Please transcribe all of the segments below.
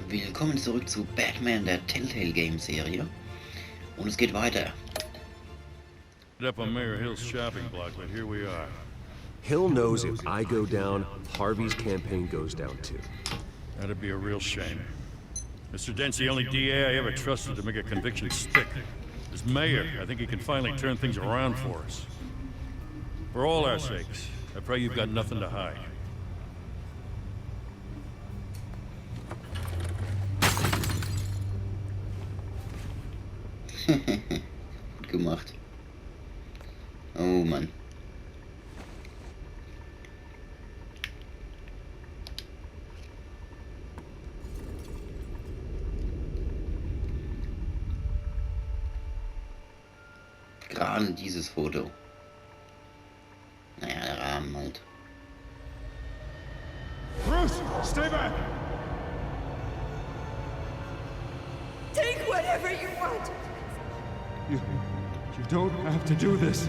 Willkommen zurück zu Batman, der Telltale Game Serie. Und es geht weiter. Up on Mayor Hill's shopping block, but here we are. Hill knows if I go down, Harvey's campaign goes down too. That'd be a real shame. Mr. Dent's the only DA I ever trusted to make a conviction stick. As mayor, I think he can finally turn things around for us. For all our sakes, I pray you've got nothing to hide. Gut gemacht. Oh Mann. Gerade dieses Foto. Naja, der Rahmen halt. Bruce, stay back! Take whatever you want. You don't have to do this.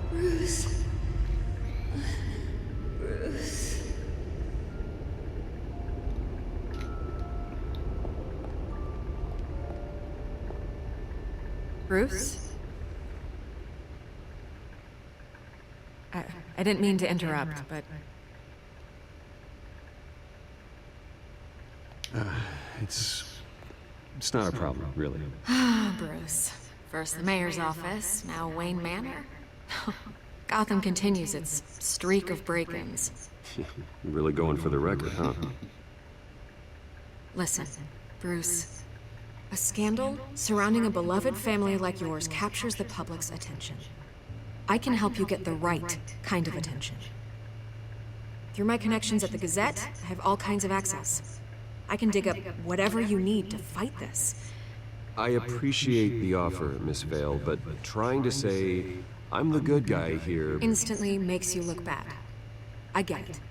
Bruce. Bruce. Bruce? I didn't mean to interrupt, but... It's not a problem, really. Bruce. First the mayor's office, now Wayne Manor. Gotham continues its streak of break-ins. You're really going for the record, huh? Listen, Bruce. A scandal surrounding a beloved family like yours captures the public's attention. I can help you get the right kind of attention. Through my connections at the Gazette, I have all kinds of access. I can dig up whatever you need to fight this. I appreciate the offer, Miss Vale, but trying to say I'm the good guy here... Instantly makes you look bad. I get it.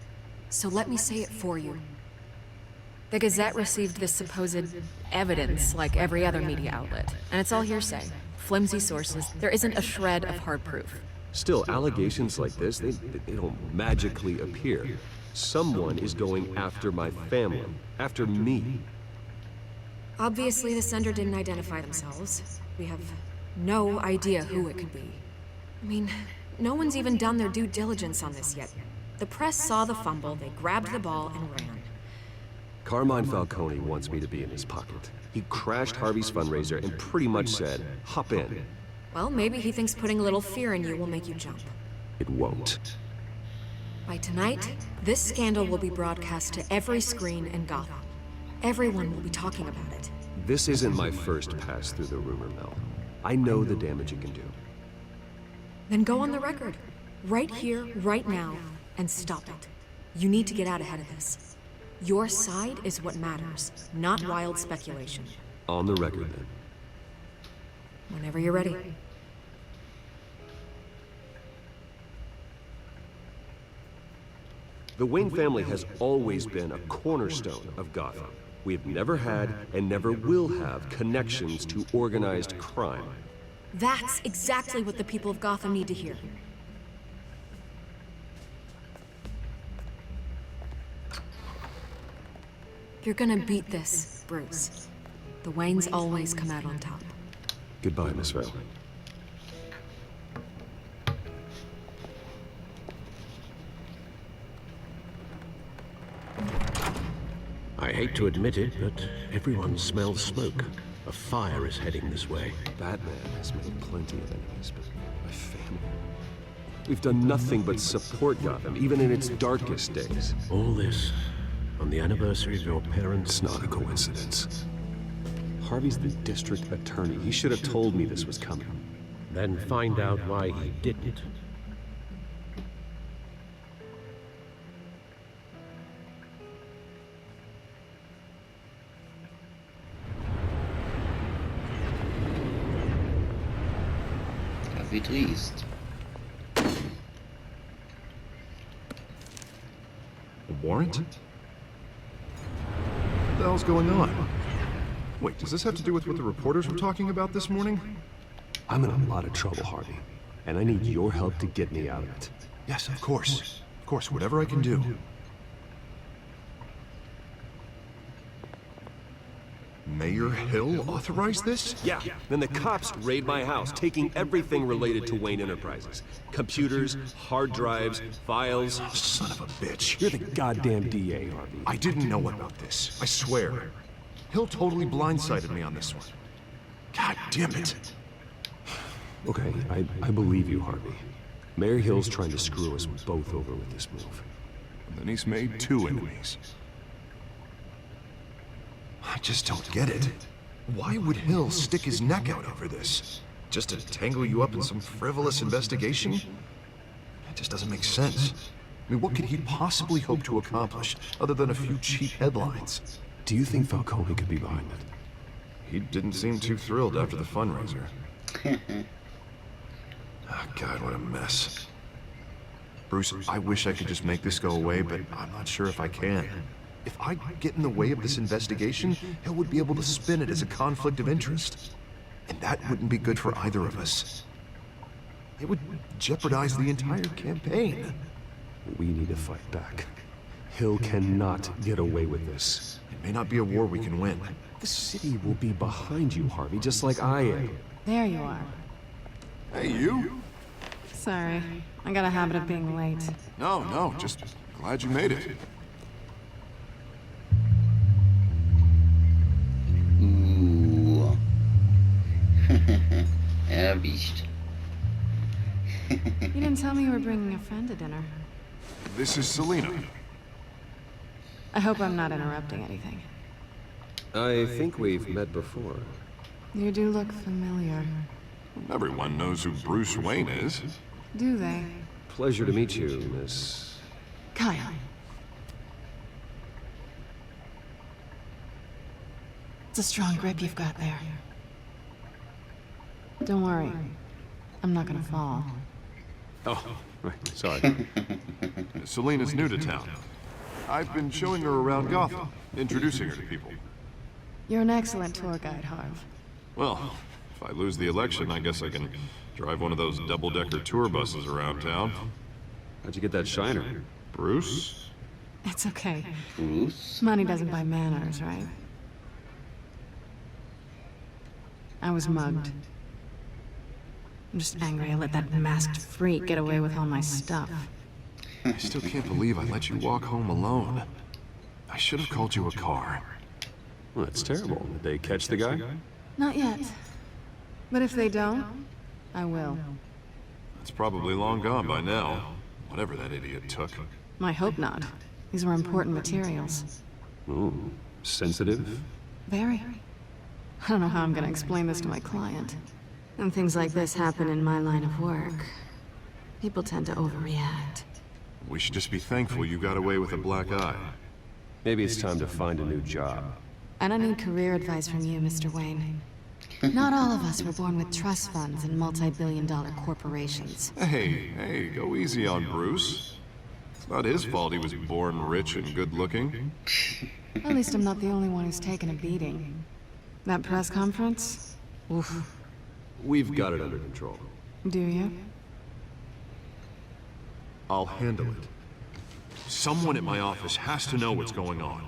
So let me say it for you. The Gazette received this supposed evidence like every other media outlet, and it's all hearsay. Flimsy sources. There isn't a shred of hard proof. Still, allegations like this, they don't magically appear. Someone is going after my family, after me. Obviously, the sender didn't identify themselves. We have no idea who it could be. I mean, no one's even done their due diligence on this yet. The press saw the fumble, they grabbed the ball and ran. Carmine Falcone wants me to be in his pocket. He crashed Harvey's fundraiser and pretty much said, hop in. Well, maybe he thinks putting a little fear in you will make you jump. It won't. By tonight, this scandal will be broadcast to every screen in Gotham. Everyone will be talking about it. This isn't my first pass through the rumor mill. I know the damage it can do. Then go on the record. Right here, right now, and stop it. You need to get out ahead of this. Your side is what matters, not wild speculation. On the record, then. Whenever you're ready. The Wayne family has always been a cornerstone of Gotham. We have never had and never will have connections to organized crime. That's exactly what the people of Gotham need to hear. You're gonna beat this, Bruce. The Waynes always come out on top. Goodbye, Miss Vale. I hate to admit it, but everyone smells smoke. A fire is heading this way. Batman has made plenty of enemies, but my family... We've done nothing but support Gotham, even in its darkest days. All this on the anniversary of your parents' It's not a coincidence. Harvey's the district attorney. He should have told me this was coming. Then find out why he didn't. Wie triest. A warrant? What the hell's going on? Wait, does this have to do with what the reporters were talking about this morning? I'm in a lot of trouble, Harvey, and I need your help to get me out of it. Yes, of course. Of course, whatever I can do. Mayor Hill authorized this? Yeah, then the cops raid my house, taking everything related to Wayne Enterprises. Computers, hard drives, files. Son of a bitch. You're the goddamn DA, Harvey. I didn't know about this. I swear. Hill totally blindsided me on this one. God damn it. Okay, I believe you, Harvey. Mayor Hill's trying to screw us both over with this move. And then he's made 2 enemies. I just don't get it. Why would Hill stick his neck out over this? Just to tangle you up in some frivolous investigation? It just doesn't make sense. I mean, what could he possibly hope to accomplish other than a few cheap headlines? Do you think Falcone could be behind it? He didn't seem too thrilled after the fundraiser. Oh, God, what a mess. Bruce, I wish I could just make this go away, but I'm not sure if I can. If I get in the way of this investigation, Hill would be able to spin it as a conflict of interest. And that wouldn't be good for either of us. It would jeopardize the entire campaign. We need to fight back. Hill cannot get away with this. It may not be a war we can win. The city will be behind you, Harvey, just like I am. There you are. Hey, you? Sorry, I got a habit of being late. No, just glad you made it. Ooh. Erwischt. You didn't tell me you were bringing a friend to dinner. This is Selena. I hope I'm not interrupting anything. I think we've met before. You do look familiar. Everyone knows who Bruce Wayne is. Do they? Pleasure to meet you, Miss... Kyle. It's a strong grip you've got there. Don't worry. I'm not gonna fall. Oh, right, sorry. Selena's new to town. I've been showing her around Gotham, introducing her to people. You're an excellent tour guide, Harv. Well, if I lose the election, I guess I can drive one of those double-decker tour buses around town. How'd you get that shiner? Bruce? It's okay. Bruce? Money doesn't buy manners, right? I was mugged. I'm just angry I let that masked freak get away with all my stuff. I still can't believe I let you walk home alone. I should have called you a car. Well, that's terrible. Did they catch the guy? Not yet. But if they don't, I will. It's probably long gone by now. Whatever that idiot took. I hope not. These were important materials. Ooh, sensitive? Very. I don't know how I'm gonna explain this to my client. When things like this happen in my line of work, people tend to overreact. We should just be thankful you got away with a black eye. Maybe it's time to find a new job. I don't need career advice from you, Mr. Wayne. Not all of us were born with trust funds and multi-billion-dollar corporations. Hey, go easy on Bruce. It's not his fault he was born rich and good-looking. At least I'm not the only one who's taken a beating. That press conference? Oof. We've got it under control. Do you? I'll handle it. Someone at my office has to know what's going on.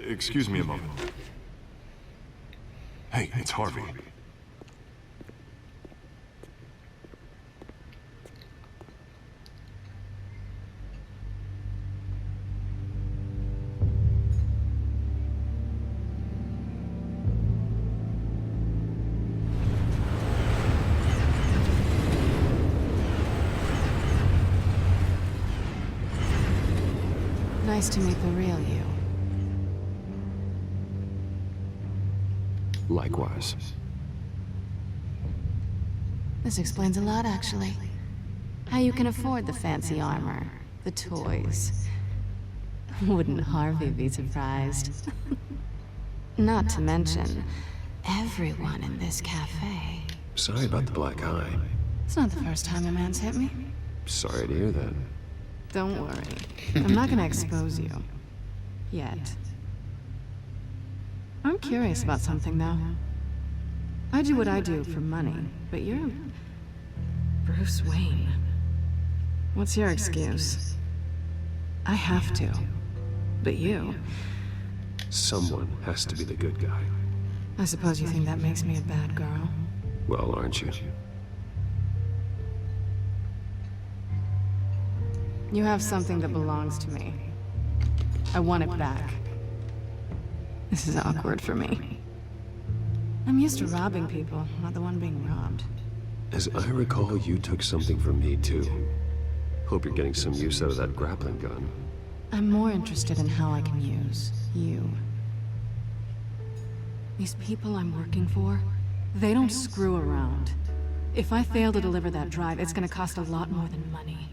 Excuse me a moment. Hey, it's Harvey. Nice to meet the real you. Likewise. This explains a lot, actually. How you can afford the fancy armor, the toys. Wouldn't Harvey be surprised? Not to mention, everyone in this cafe. Sorry about the black eye. It's not the first time a man's hit me. Sorry to hear that. Don't worry. I'm not gonna expose you. Yet. I'm curious about something, though. I do what I do for money, but you're... Bruce Wayne. What's your excuse? I have to. But you... Someone has to be the good guy. I suppose you think that makes me a bad girl? Well, aren't you? You have something that belongs to me. I want it back. This is awkward for me. I'm used to robbing people, not the one being robbed. As I recall, you took something from me, too. Hope you're getting some use out of that grappling gun. I'm more interested in how I can use you. These people I'm working for, they don't screw around. If I fail to deliver that drive, it's gonna cost a lot more than money.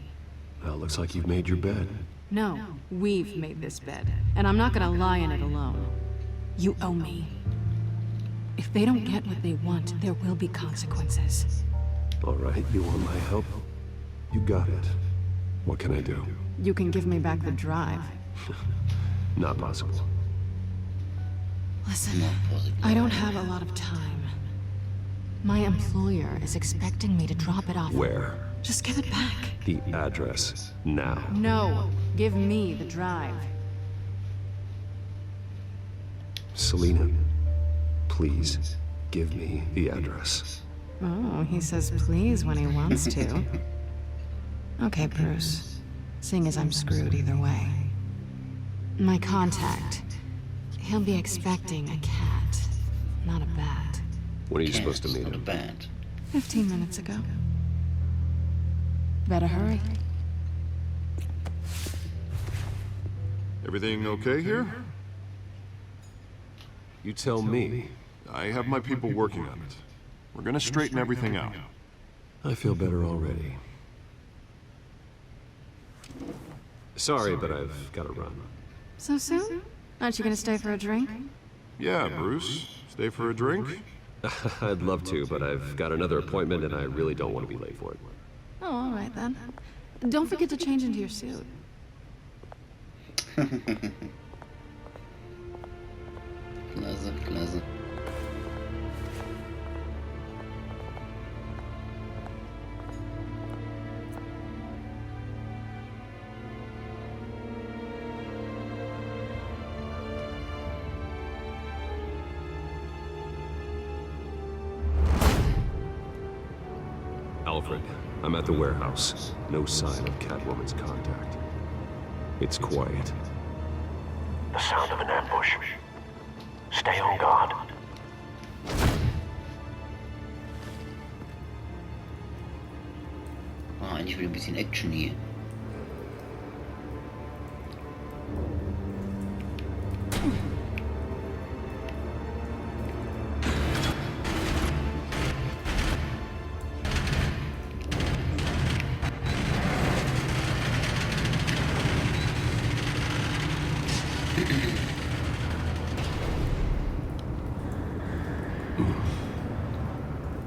Well, looks like you've made your bed. No, we've made this bed, and I'm not gonna lie in it alone. You owe me. If they don't get what they want, there will be consequences. All right, you want my help? You got it. What can I do? You can give me back the drive. Not possible. Listen, I don't have a lot of time. My employer is expecting me to drop it off. Where? Just give it back. The address, now. No, give me the drive. Selina, please, give me the address. Oh, he says please when he wants to. Okay, Bruce. Seeing as I'm screwed either way. My contact. He'll be expecting a cat, not a bat. When are you supposed to meet Not a him? bad. 15 minutes ago. Better hurry. Everything okay here? You tell me. I have my people working on it. We're gonna straighten everything out. I feel better already. Sorry, but I've got to run. So soon? Aren't you gonna stay for a drink? Yeah, Bruce. Stay for a drink? I'd love to, but I've got another appointment and I really don't want to be late for it. Oh, all right then. Don't forget to change into your suit. Klasse, klasse. Alfred, I'm at the warehouse. No sign of Catwoman's contact. It's quiet. The sound of an ambush. Stay on guard. Ah, eigentlich wieder ein bisschen Action hier.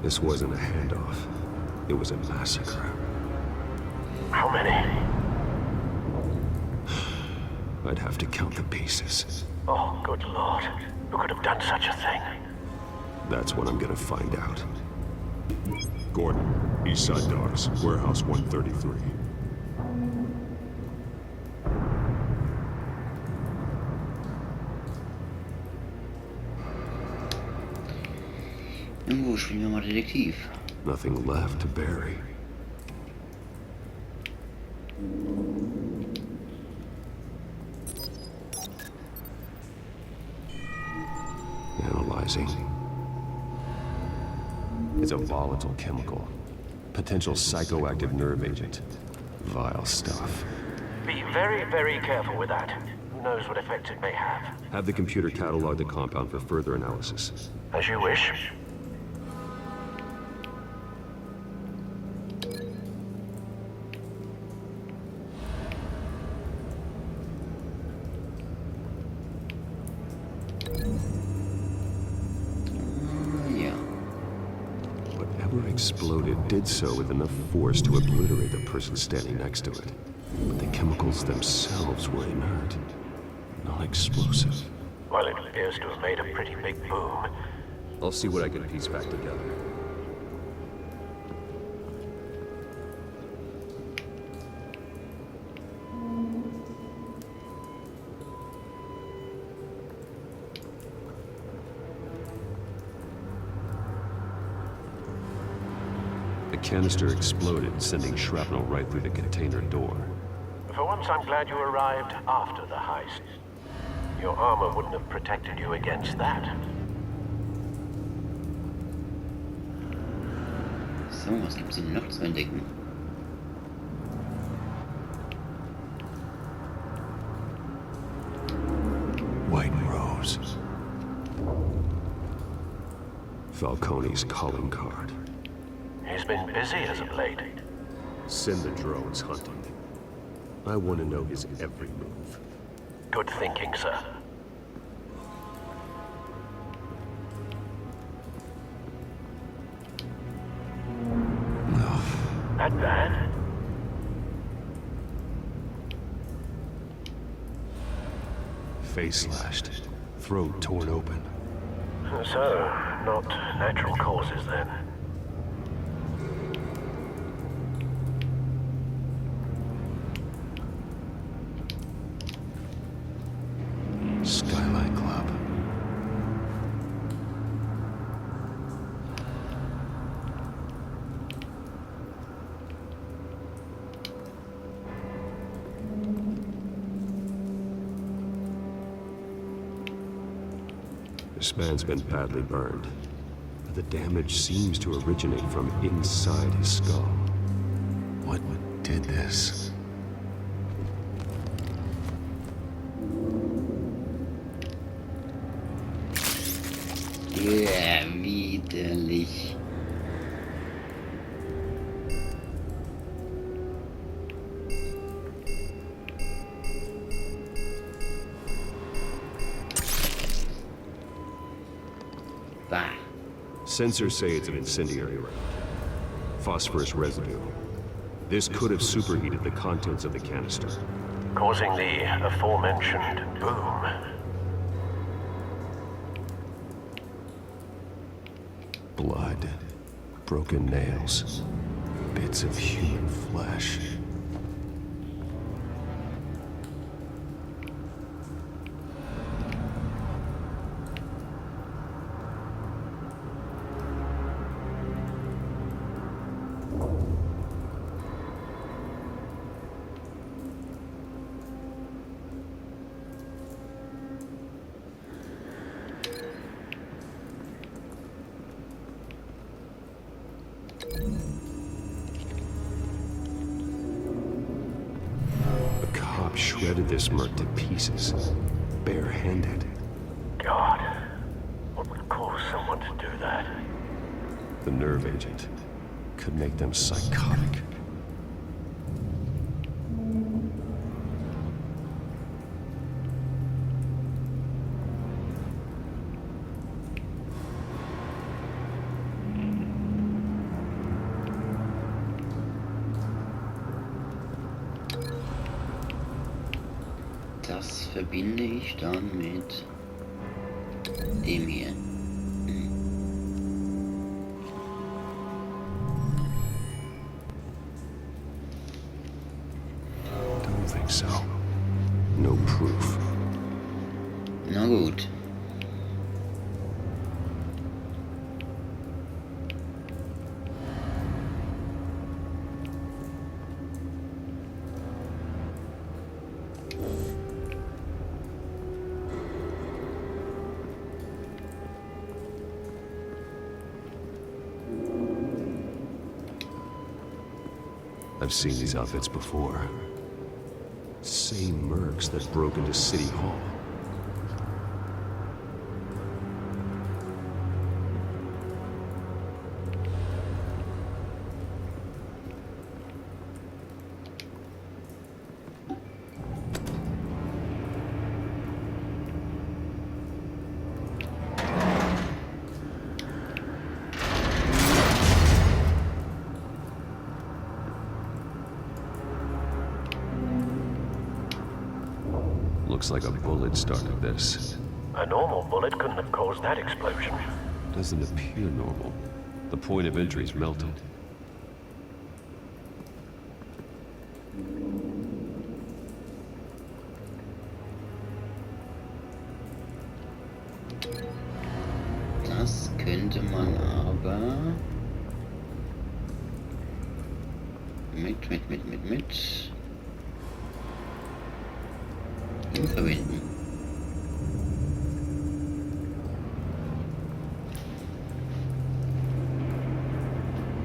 This wasn't a handoff. It was a massacre. How many? I'd have to count the pieces. Oh, good lord. Who could have done such a thing? That's what I'm gonna find out. Gordon, Eastside Docks, Warehouse 133. Nun gut, spielen wir mal Detektiv. Nothing left to bury. Analyzing. It's a volatile chemical. Potential psychoactive nerve agent. Vile stuff. Be very, very careful with that. Who knows what effect it may have. Have the computer catalog the compound for further analysis. As you wish. Ja. Whatever exploded did so with enough force to obliterate the person standing next to it. But the chemicals themselves were inert, non-explosive. Well, it appears to have made a pretty big boom. I'll see what I can piece back together. The canister exploded, sending shrapnel right through the container door. For once, I'm glad you arrived after the heist. Your armor wouldn't have protected you against that. So, was gibt's denn noch zu entdecken? White Rose. Falcone's calling card. He's been busy as of late. Send the drones hunting. I want to know his every move. Good thinking, sir. That bad? Face slashed. Throat torn open. So, not natural causes then. Skyline Club. This man's been badly burned, but the damage seems to originate from inside his skull. What did this? Ja, widerlich. Bah. Sensors say it's an incendiary round. Phosphorus residue. This could have superheated the contents of the canister. Causing the aforementioned boom. Blood. Broken nails. Bits of human flesh. Shredded this merc to pieces, barehanded. God, what would cause someone to do that? The nerve agent could make them psychotic. Das verbinde ich dann mit dem hier. Don't think so. No proof. Na gut. I've seen these outfits before. Same mercs that broke into City Hall. Looks like a bullet started this. A normal bullet couldn't have caused that explosion. Doesn't appear normal. The point of entry's melted. Das könnte man aber mit ihm verbinden.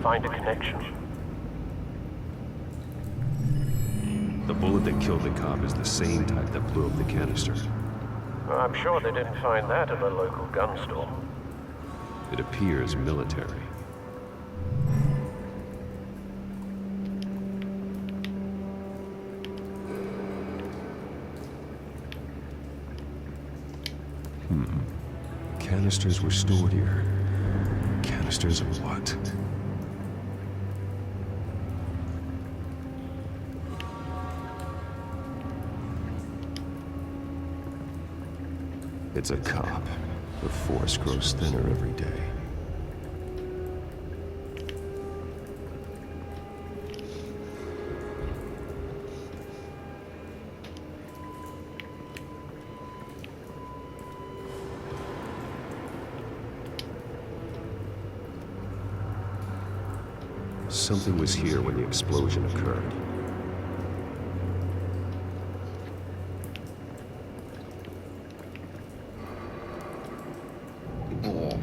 Find a connection. The bullet that killed the cop is the same type that blew up the canister. I'm sure they didn't find that at a local gun store. It appears military. Canisters were stored here. Canisters of what? It's a cop. The force grows thinner every day. Something was here when the explosion occurred. Boah.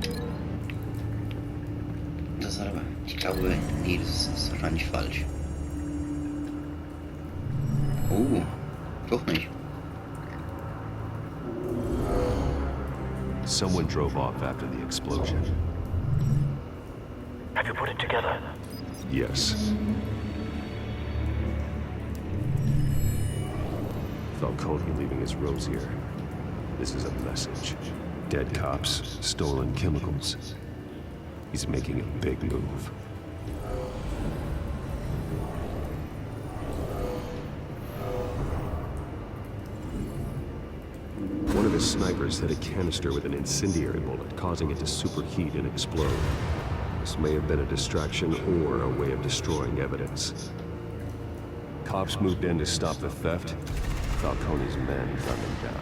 Das hat aber... Ich glaube, nee, das ist wahrscheinlich falsch. Oh, doch nicht. Someone drove off after the explosion. Have you put it together? Yes. Falcone leaving his rosier. This is a message. Dead cops, stolen chemicals. He's making a big move. One of his snipers hit a canister with an incendiary bullet, causing it to superheat and explode. This may have been a distraction or a way of destroying evidence. Cops moved in to stop the theft. Falcone's men gunned him down.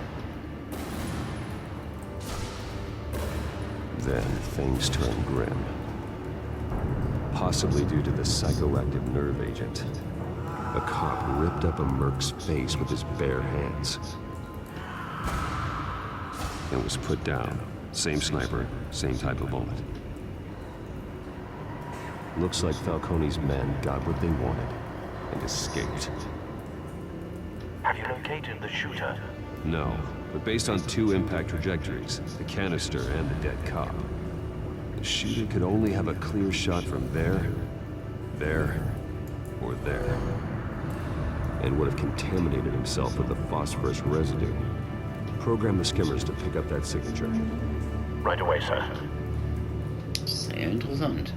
Then things turned grim. Possibly due to the psychoactive nerve agent. A cop ripped up a merc's face with his bare hands. And was put down. Same sniper, same type of bullet. Looks like Falcone's men got what they wanted and escaped. Have you located the shooter? No, but based on two impact trajectories, the canister and the dead cop, the shooter could only have a clear shot from there, or there, and would have contaminated himself with the phosphorus residue. Program the skimmers to pick up that signature. Right away, sir. Sehr interessant.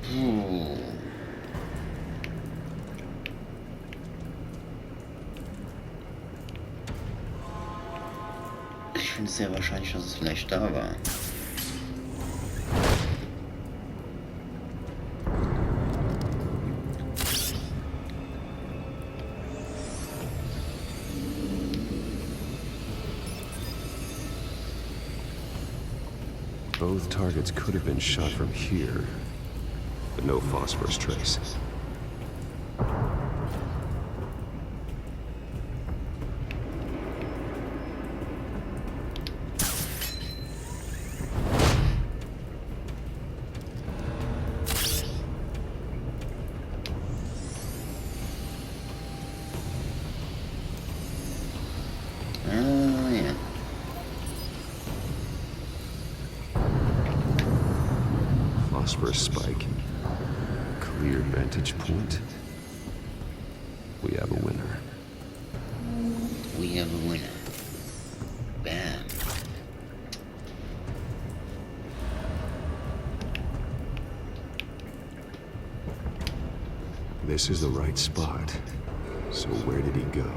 Puh. Ich finde es sehr wahrscheinlich, dass es vielleicht da war. Both targets could have been shot from here, but no phosphorus trace. Ja. Phosphorus spike. Clear vantage point. We have a winner. We have a winner. Bam. This is the right spot. So where did he go?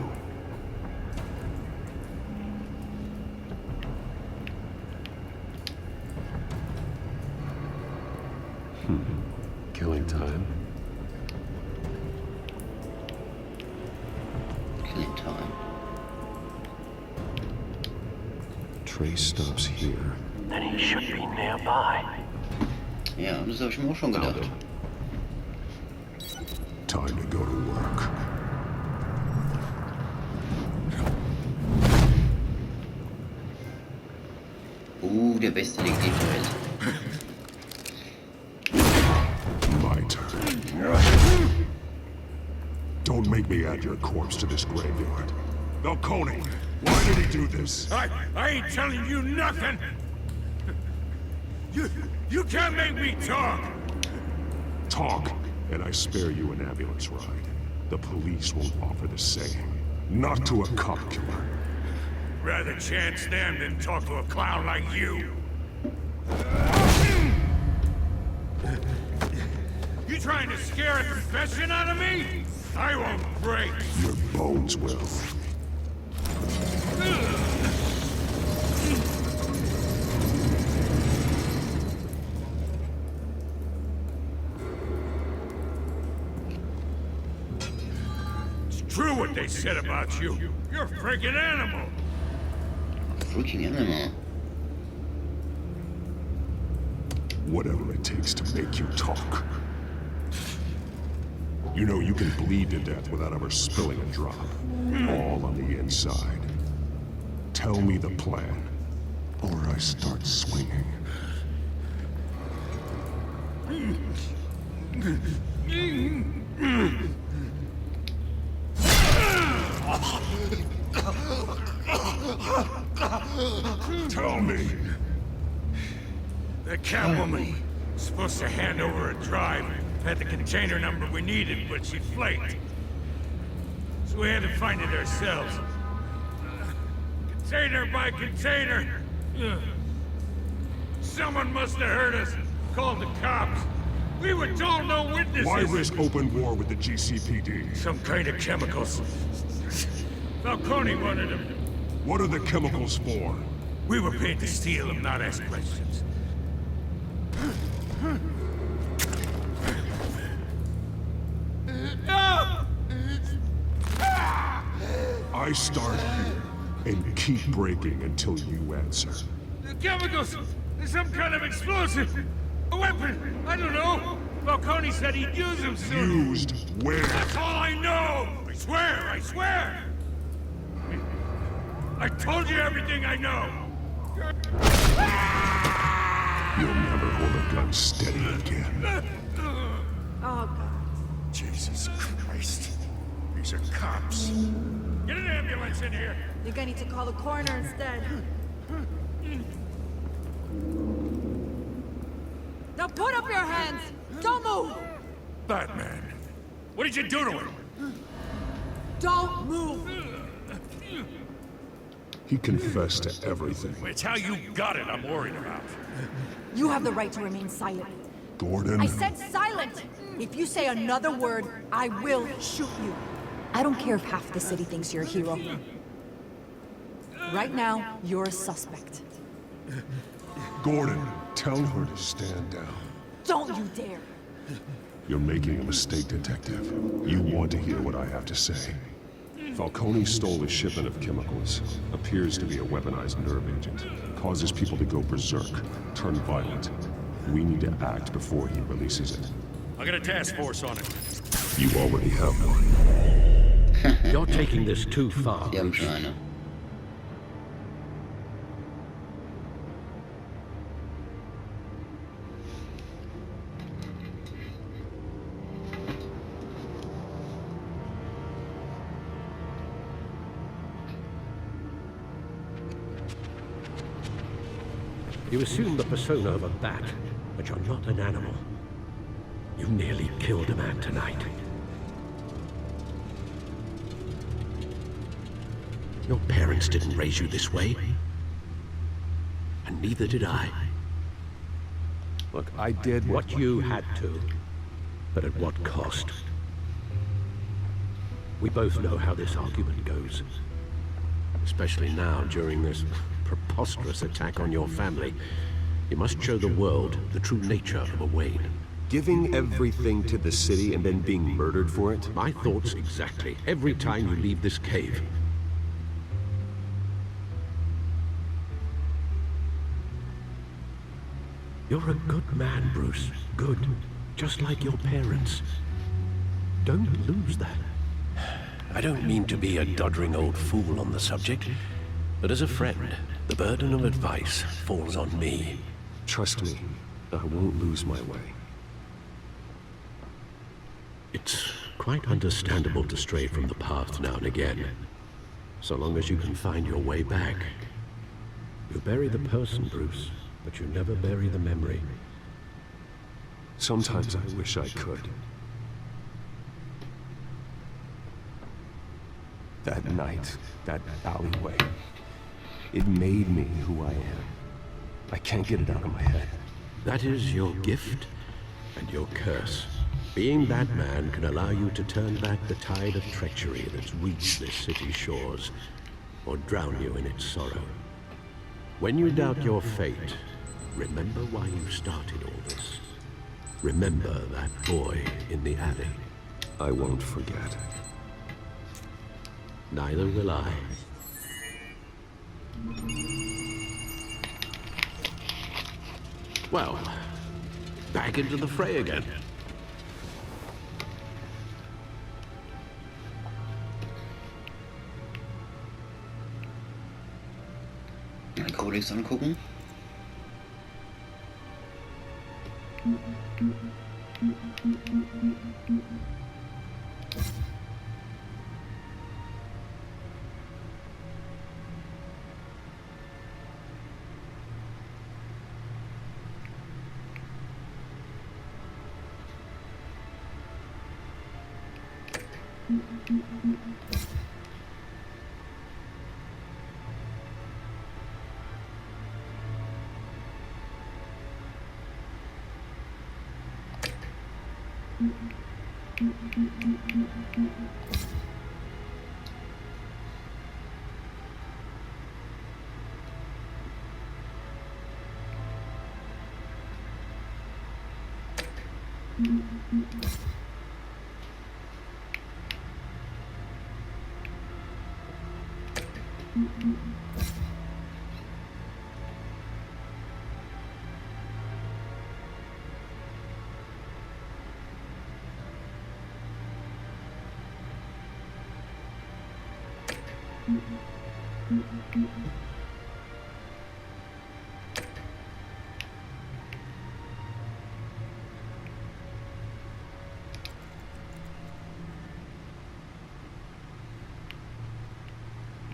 Killing time. Killing time. Trace stops here. Then he should be nearby. Ja, das habe ich mir auch schon gedacht. Time to go to work. Der beste Detektiv der Welt. My turn. Don't make me add your corpse to this graveyard. Falcone, why did he do this? I ain't telling you nothing! You can't make me talk! Talk, and I spare you an ambulance ride. The police won't offer the same. Not to a cop killer. Rather chance them than talk to a clown like you. You trying to scare a confession out of me? I won't break. Your bones will. It's true what they said about you. You're a freaking animal. Freaking animal. Whatever it takes to make you talk. You know you can bleed to death without ever spilling a drop. All on the inside. Tell me the plan, or I start swinging. Tell me. The Catwoman was supposed to hand over a drive. Had the container number we needed, but she flaked. So we had to find it ourselves. Container by container. Someone must have heard us. Called the cops. We were told no witnesses. Why risk open war with the GCPD? Some kind of chemicals. Falcone wanted them. What are the chemicals for? We were paid to steal them, not ask questions. I start here and keep breaking until you answer. The chemicals! There's some kind of explosive! A weapon! I don't know! Falcone said he'd use them soon! Used where? That's all I know! I swear! I swear! I told you everything I know! You'll never hold a gun steady again. Oh, God. Jesus Christ. These are cops. Get an ambulance in here! Think I need to call the coroner instead. Now put up your hands! Don't move! Batman, what did you do to him? Don't move! He confessed to everything. It's how you got it I'm worried about. You have the right to remain silent. Gordon? I said silent! If you say another word, I will shoot you. I don't care if half the city thinks you're a hero. Right now, you're a suspect. Gordon, tell her to stand down. Don't you dare! You're making a mistake, Detective. You want to hear what I have to say. Falcone stole a shipment of chemicals. Appears to be a weaponized nerve agent. Causes people to go berserk, turn violent. We need to act before he releases it. I got a task force on it. You already have one. You're taking this too far. Die haben schon eine. You assume the persona of a bat, but you're not an animal. You nearly killed a man tonight. Your parents didn't raise you this way. And neither did I. Look, I did What you had to, but at what cost? We both know how this argument goes. Especially now, during this preposterous attack on your family. You must show the world the true nature of a Wayne. Giving everything to the city and then being murdered for it? My thoughts exactly. Every time you leave this cave. You're a good man, Bruce. Good. Just like your parents. Don't lose that. I don't mean to be a doddering old fool on the subject, but as a friend, the burden of advice falls on me. Trust me, I won't lose my way. It's quite understandable to stray from the path now and again, so long as you can find your way back. You bury the person, Bruce, but you never bury the memory. Sometimes I wish I could. That night, that alleyway, it made me who I am. I can't get it out of my head. That is your gift and your curse. Being that man can allow you to turn back the tide of treachery that's reached this city's shores, or drown you in its sorrow. When you doubt your fate, remember why you started all this. Remember that boy in the alley. I won't forget. Neither will I. Well, back into the fray again. Mal Codex angucken.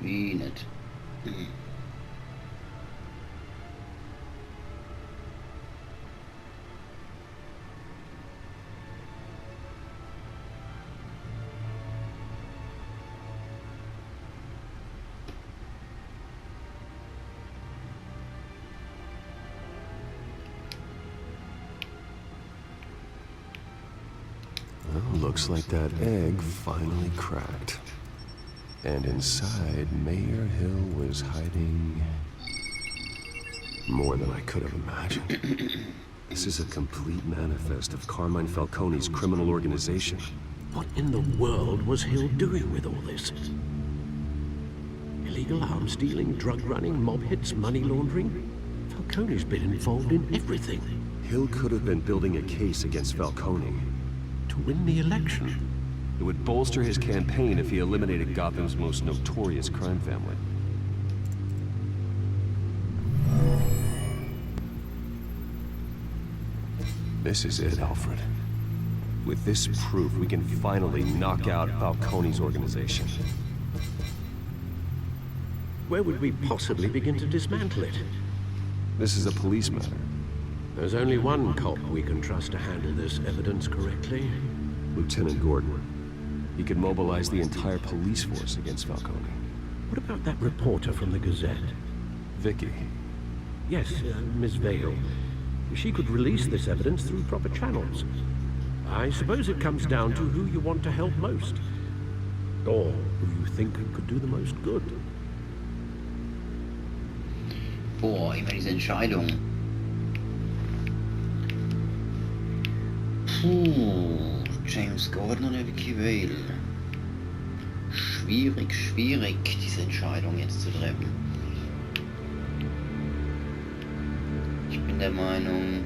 Wie nett. Well, looks like that egg finally cracked. And inside, Mayor Hill was hiding more than I could have imagined. This is a complete manifest of Carmine Falcone's criminal organization. What in the world was Hill doing with all this? Illegal arms dealing, drug running, mob hits, money laundering? Falcone's been involved in everything. Hill could have been building a case against Falcone. To win the election. It would bolster his campaign if he eliminated Gotham's most notorious crime family. This is it, Alfred. With this proof, we can finally knock out Falcone's organization. Where would we possibly begin to dismantle it? This is a police matter. There's only one cop we can trust to handle this evidence correctly. Lieutenant Gordon. He could mobilize the entire police force against Falcone. What about that reporter from the Gazette? Vicky. Yes, Miss Vale. She could release this evidence through proper channels. I suppose it comes down to who you want to help most. Or who you think could do the most good. Boah, immer diese Entscheidung. James Gordon oder Vicky Vale? Schwierig, diese Entscheidung jetzt zu treffen. Ich bin der Meinung...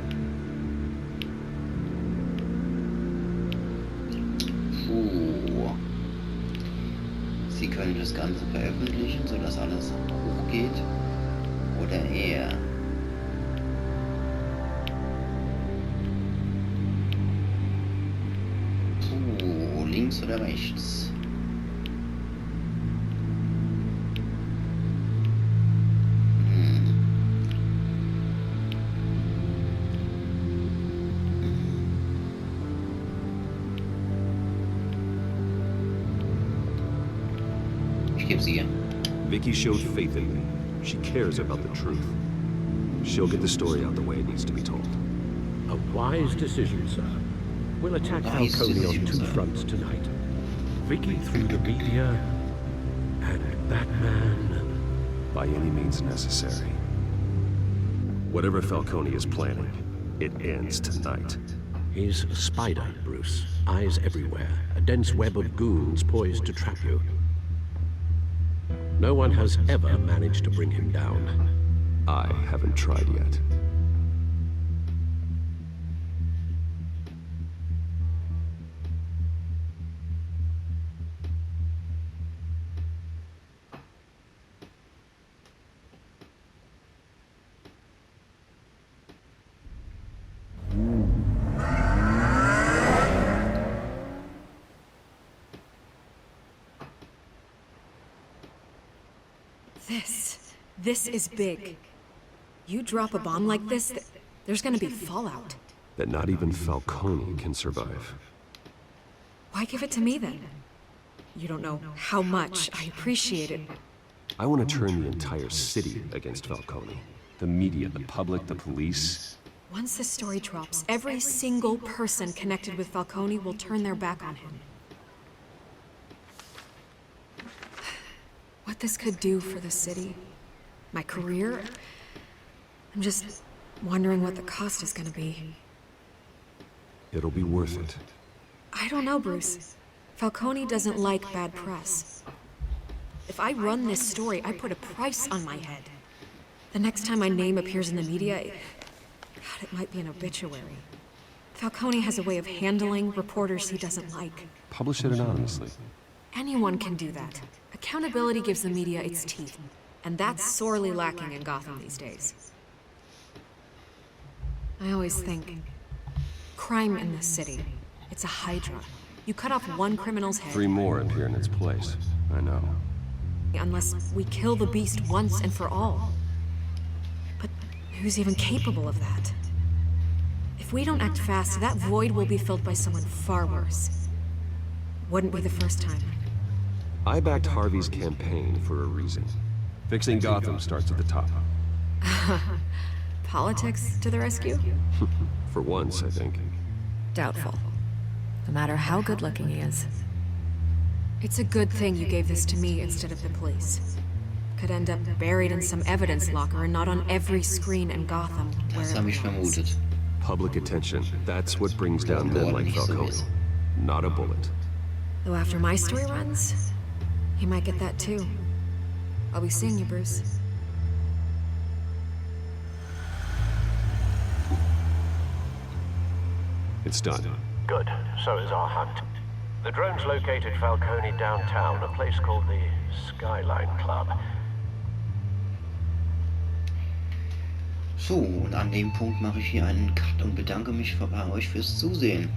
Sie können das Ganze veröffentlichen, sodass alles hochgeht. Oder er. Links oder rechts? Ich gebe sie ihr. Vicky showed faith in me. She cares about the truth. She'll get the story out the way it needs to be told. A wise decision, sir. We'll attack Wise Falcone on decision, two sir. fronts tonight. Vicky through the media, and Batman... By any means necessary. Whatever Falcone is planning, it ends tonight. He's a spider, Bruce. Eyes everywhere. A dense web of goons poised to trap you. No one has ever managed to bring him down. I haven't tried yet. This is big. You drop a bomb like this, there's gonna be fallout. That not even Falcone can survive. Why give it to me then? You don't know how much I appreciate it. I want to turn the entire city against Falcone. The media, the public, the police. Once the story drops, every single person connected with Falcone will turn their back on him. What this could do for the city, my career, I'm just wondering what the cost is gonna be. It'll be worth it. I don't know, Bruce. Falcone doesn't like bad press. If I run this story, I put a price on my head. The next time my name appears in the media, God, it might be an obituary. Falcone has a way of handling reporters he doesn't like. Publish it anonymously. Anyone can do that. Accountability gives the media its teeth, and that's sorely lacking in Gotham these days. I always think, crime in this city, it's a hydra. You cut off one criminal's head... 3 more appear in its place. I know. Unless we kill the beast once and for all. But who's even capable of that? If we don't act fast, that void will be filled by someone far worse. Wouldn't be the first time. I backed Harvey's campaign for a reason. Fixing Gotham starts at the top. Politics to the rescue? For once, I think. Doubtful. No matter how good-looking he is. It's a good thing you gave this to me instead of the police. Could end up buried in some evidence locker and not on every screen in Gotham. Das habe ich vermutet. Public attention. That's what brings down men like Falcone. Not a bullet. Though after my story runs, he might get that too. I'll be seeing you, Bruce. It's done. Good. So is our hunt. The drones located Falcone downtown, a place called the Skyline Club. So, und an dem Punkt mache ich hier einen Cut und bedanke mich bei euch fürs Zusehen.